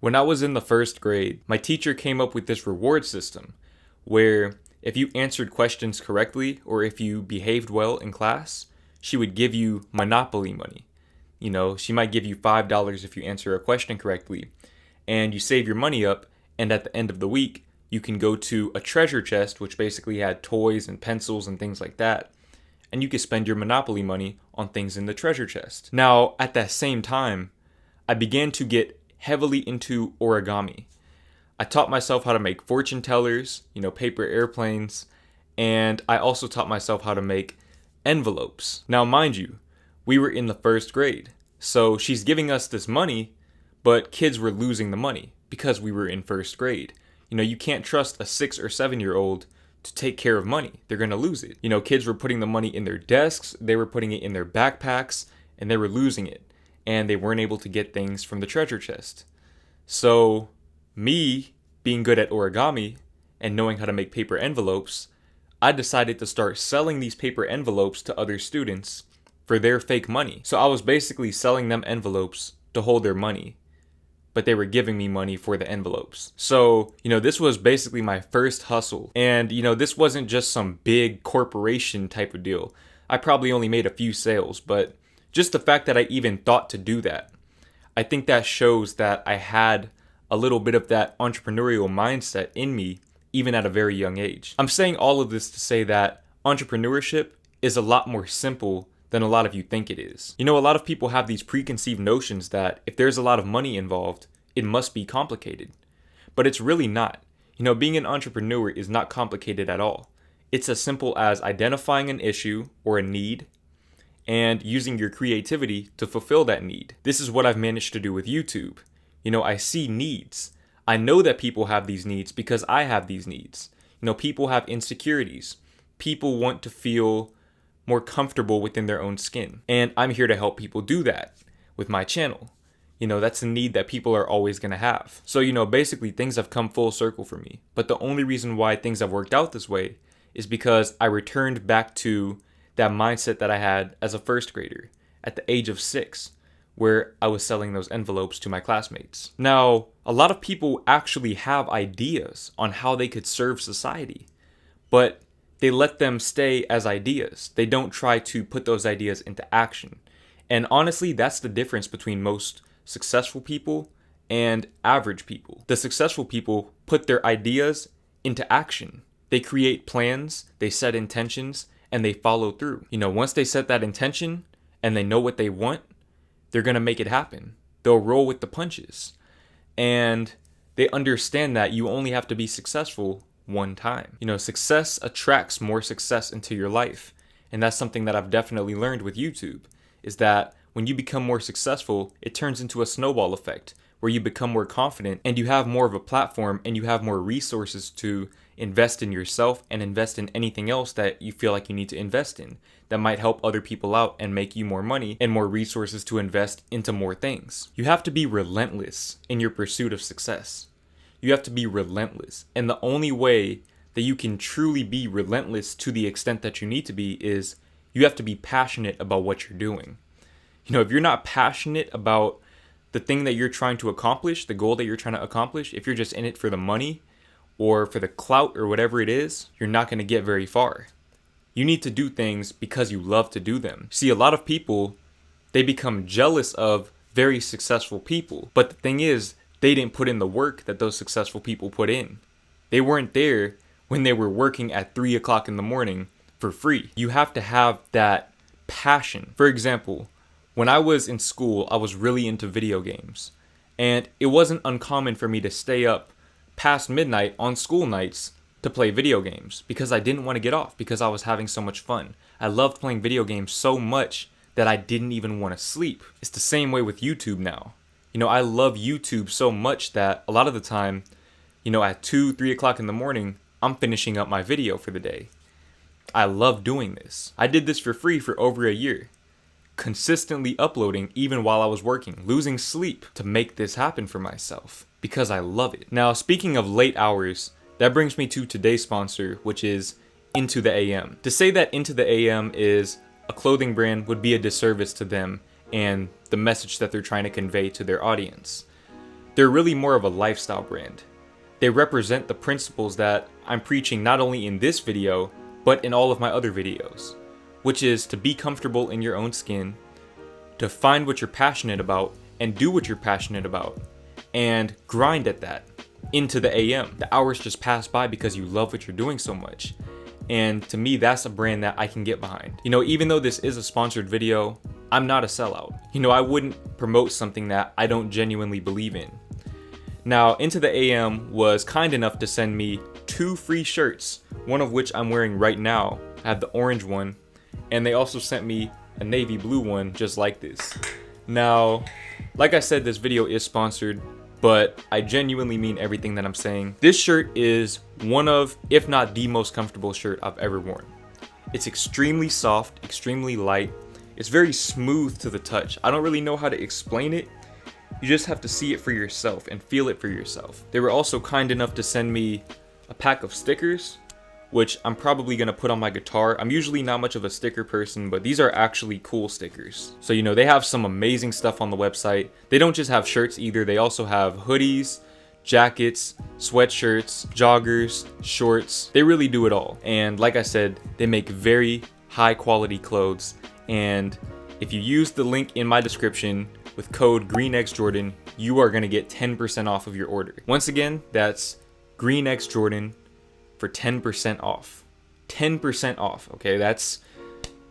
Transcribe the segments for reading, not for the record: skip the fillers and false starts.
When I was in the first grade, my teacher came up with this reward system where if you answered questions correctly or if you behaved well in class, she would give you Monopoly money. She might give you $5 if you answer a question correctly, and you save your money up, and at the end of the week, you can go to a treasure chest, which basically had toys and pencils and things like that, and you could spend your Monopoly money on things in the treasure chest. Now, at that same time, I began to get heavily into origami. I taught myself how to make fortune tellers, paper airplanes, and I also taught myself how to make envelopes. Now, mind you, we were in the first grade, so she's giving us this money, but kids were losing the money because we were in first grade. You can't trust a 6 or 7-year-old to take care of money. They're going to lose it. Kids were putting the money in their desks, they were putting it in their backpacks, and they were losing it. And they weren't able to get things from the treasure chest. So, me being good at origami and knowing how to make paper envelopes, I decided to start selling these paper envelopes to other students for their fake money. So I was basically selling them envelopes to hold their money, but they were giving me money for the envelopes. So, this was basically my first hustle. And, this wasn't just some big corporation type of deal. I probably only made a few sales, but just the fact that I even thought to do that, I think that shows that I had a little bit of that entrepreneurial mindset in me, even at a very young age. I'm saying all of this to say that entrepreneurship is a lot more simple than a lot of you think it is. A lot of people have these preconceived notions that if there's a lot of money involved, it must be complicated. But it's really not. Being an entrepreneur is not complicated at all. It's as simple as identifying an issue or a need and using your creativity to fulfill that need. This is what I've managed to do with YouTube. I see needs. I know that people have these needs because I have these needs. People have insecurities. People want to feel more comfortable within their own skin. And I'm here to help people do that with my channel. That's a need that people are always going to have. So, basically things have come full circle for me. But the only reason why things have worked out this way is because I returned back to that mindset that I had as a first grader at the age of 6, where I was selling those envelopes to my classmates. Now, a lot of people actually have ideas on how they could serve society, but they let them stay as ideas. They don't try to put those ideas into action. And honestly, that's the difference between most successful people and average people. The successful people put their ideas into action. They create plans, they set intentions, and they follow through. Once they set that intention and they know what they want, they're going to make it happen. They'll roll with the punches. And they understand that you only have to be successful one time. Success attracts more success into your life. And that's something that I've definitely learned with YouTube, is that when you become more successful, it turns into a snowball effect where you become more confident and you have more of a platform and you have more resources to invest in yourself and invest in anything else that you feel like you need to invest in that might help other people out and make you more money and more resources to invest into more things. You have to be relentless in your pursuit of success. You have to be relentless. And the only way that you can truly be relentless to the extent that you need to be is you have to be passionate about what you're doing. If you're not passionate about the thing that you're trying to accomplish, the goal that you're trying to accomplish, if you're just in it for the money or for the clout or whatever it is, you're not going to get very far. You need to do things because you love to do them. See, a lot of people, they become jealous of very successful people. But the thing is, they didn't put in the work that those successful people put in. They weren't there when they were working at 3 o'clock in the morning for free. You have to have that passion. For example, when I was in school, I was really into video games. And it wasn't uncommon for me to stay up past midnight on school nights to play video games because I didn't want to get off because I was having so much fun. I loved playing video games so much that I didn't even want to sleep. It's the same way with YouTube now. I love YouTube so much that a lot of the time, at 2, 3 o'clock in the morning, I'm finishing up my video for the day. I love doing this. I did this for free for over a year. Consistently uploading even while I was working, losing sleep to make this happen for myself because I love it. Now, speaking of late hours, that brings me to today's sponsor, which is IntoTheAm. To say that IntoTheAm is a clothing brand would be a disservice to them and the message that they're trying to convey to their audience. they're really more of a lifestyle brand. They represent the principles that I'm preaching not only in this video, but in all of my other videos, which is to be comfortable in your own skin, to find what you're passionate about and do what you're passionate about, and grind at that into the AM. The hours just pass by because you love what you're doing so much. And to me, that's a brand that I can get behind. Even though this is a sponsored video, I'm not a sellout. I wouldn't promote something that I don't genuinely believe in. Now, IntoTheAm was kind enough to send me 2 free shirts, one of which I'm wearing right now. I have the orange one, and they also sent me a navy blue one just like this. Now, like I said, this video is sponsored, but I genuinely mean everything that I'm saying. This shirt is one of, if not the most comfortable shirt I've ever worn. It's extremely soft, extremely light. It's very smooth to the touch. I don't really know how to explain it. You just have to see it for yourself and feel it for yourself. They were also kind enough to send me a pack of stickers, which I'm probably gonna put on my guitar. I'm usually not much of a sticker person, but these are actually cool stickers. So they have some amazing stuff on the website. They don't just have shirts either, they also have hoodies, jackets, sweatshirts, joggers, shorts. They really do it all. And like I said, they make very high quality clothes. And if you use the link in my description with code GreenXJordan, you are gonna get 10% off of your order. Once again, that's GreenXJordan for 10% off. 10% off, okay?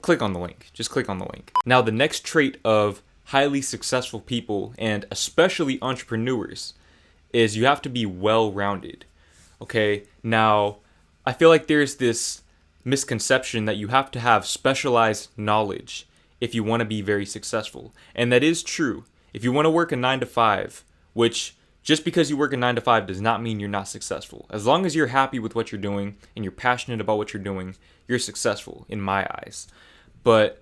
Click on the link. Just click on the link. Now, the next trait of highly successful people, and especially entrepreneurs, is you have to be well-rounded, okay? Now, I feel like there's this misconception that you have to have specialized knowledge if you want to be very successful. And that is true. If you want to work a 9-to-5, which just because you work a 9-to-5 does not mean you're not successful. As long as you're happy with what you're doing and you're passionate about what you're doing, you're successful in my eyes. But,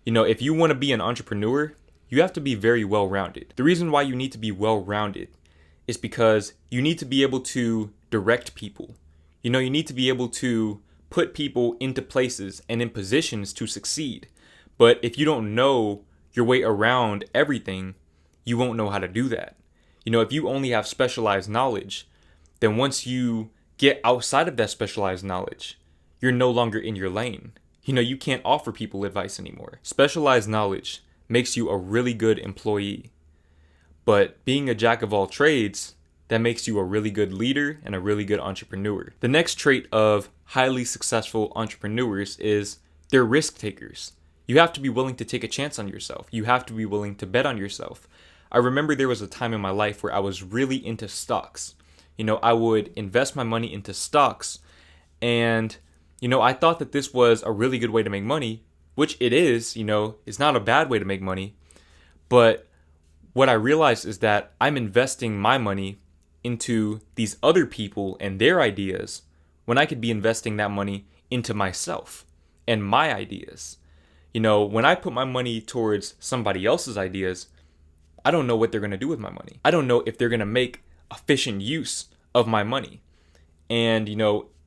if you want to be an entrepreneur, you have to be very well-rounded. The reason why you need to be well-rounded is because you need to be able to direct people. You need to be able to put people into places and in positions to succeed. But if you don't know your way around everything, you won't know how to do that. If you only have specialized knowledge, then once you get outside of that specialized knowledge, you're no longer in your lane. You can't offer people advice anymore. Specialized knowledge makes you a really good employee. But being a jack of all trades, that makes you a really good leader and a really good entrepreneur. The next trait of highly successful entrepreneurs is they're risk takers. You have to be willing to take a chance on yourself. You have to be willing to bet on yourself. I remember there was a time in my life where I was really into stocks. I would invest my money into stocks, and, I thought that this was a really good way to make money, which it is, it's not a bad way to make money. But what I realized is that I'm investing my money into these other people and their ideas when I could be investing that money into myself and my ideas. When I put my money towards somebody else's ideas, I don't know what they're going to do with my money. I don't know if they're going to make efficient use of my money. And,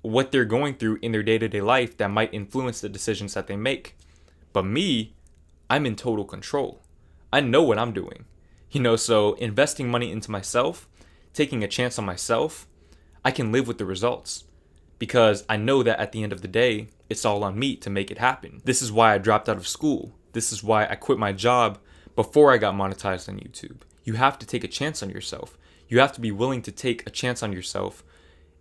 what they're going through in their day-to-day life that might influence the decisions that they make. But me, I'm in total control. I know what I'm doing. So investing money into myself, taking a chance on myself, I can live with the results. Because I know that at the end of the day, it's all on me to make it happen. This is why I dropped out of school. This is why I quit my job before I got monetized on YouTube. You have to take a chance on yourself. You have to be willing to take a chance on yourself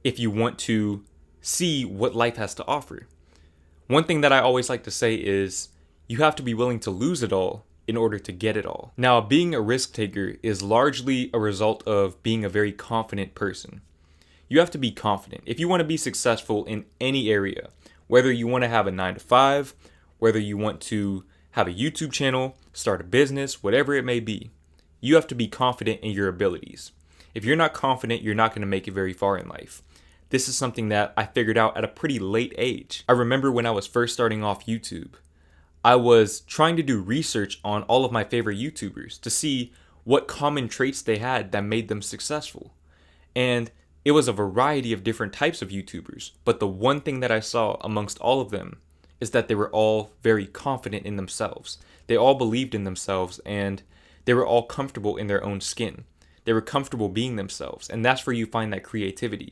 if you want to see what life has to offer. One thing that I always like to say is you have to be willing to lose it all in order to get it all. Now, being a risk taker is largely a result of being a very confident person. You have to be confident. If you want to be successful in any area, whether you want to have a 9-to-5, whether you want to have a YouTube channel, start a business, whatever it may be, you have to be confident in your abilities. If you're not confident, you're not going to make it very far in life. This is something that I figured out at a pretty late age. I remember when I was first starting off YouTube, I was trying to do research on all of my favorite YouTubers to see what common traits they had that made them successful. And it was a variety of different types of YouTubers, but the one thing that I saw amongst all of them is that they were all very confident in themselves. They all believed in themselves, and they were all comfortable in their own skin. They were comfortable being themselves. And that's where you find that creativity.